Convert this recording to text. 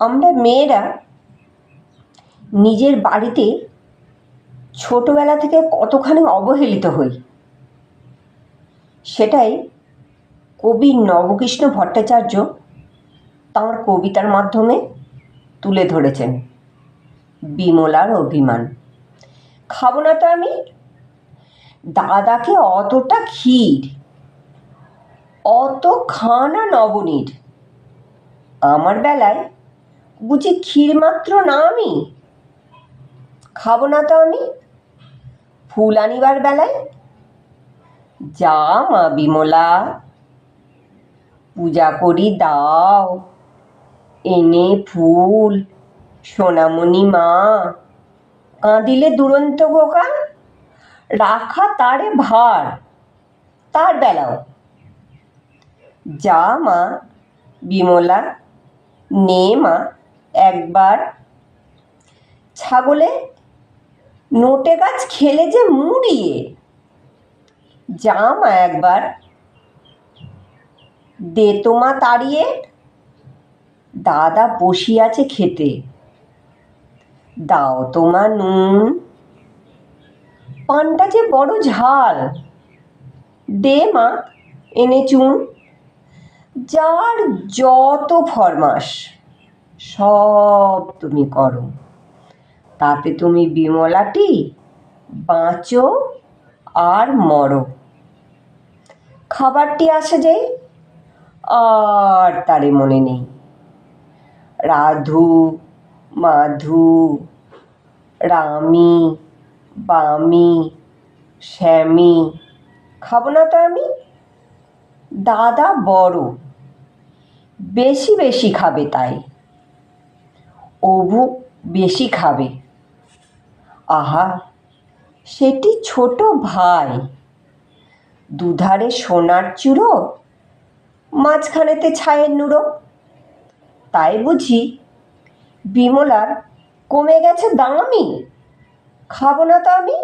আমরা মেয়েরা নিজের বাড়িতে ছোটবেলা থেকে কতখানি অবহেলিত হই সেটাই কবি নবকৃষ্ণ ভট্টাচার্য তাঁর কবিতার মাধ্যমে তুলে ধরেছেন। বিমলার অভিমান। খাবো না তো আমি, দাদাকে অতটা ক্ষীর, অত খানা নবনীর, আমার বেলায় বুঝি ক্ষীর মাত্র না আমি, খাবো না তো আমি, ফুল আনিবার বেলায় যা মা বিমলা, পূজা করি দাও এনে ফুল, সোনামণি মা, কাঁদিলে দুরন্ত খোকা, রাখা তারে ভার, তার বেলাও যা মা বিমলা, নে মা একবার, ছাগলে নোটে গাছ খেলে যে মুড়িয়ে, যা মা একবার, দে তো মা তাড়িয়ে, দাদা বসিয়াছে খেতে, দাও তো মা নুন, পানটা যে বড় ঝাল, দে মা এনে চুন, যার যত ফরমাস সব তুমি করো, তাতে তুমি বিমলাটি বাঁচো আর মরো। খাবারটি আসে যেই আর তারে মনে নেই, রাধু মাধু রামি বামি শ্যামি, খাবো না তো আমি, দাদা বড় বেশি বেশি খাবে তাই, অভু বেশি খাবে, আহা সেটি ছোট ভাই, দুধারে সোনার চূড়ো, মাঝখানেতে ছায়ের নুড়ো, তাই বুঝি বিমলার কমে গেছে দামি, খাবো না তো আমি।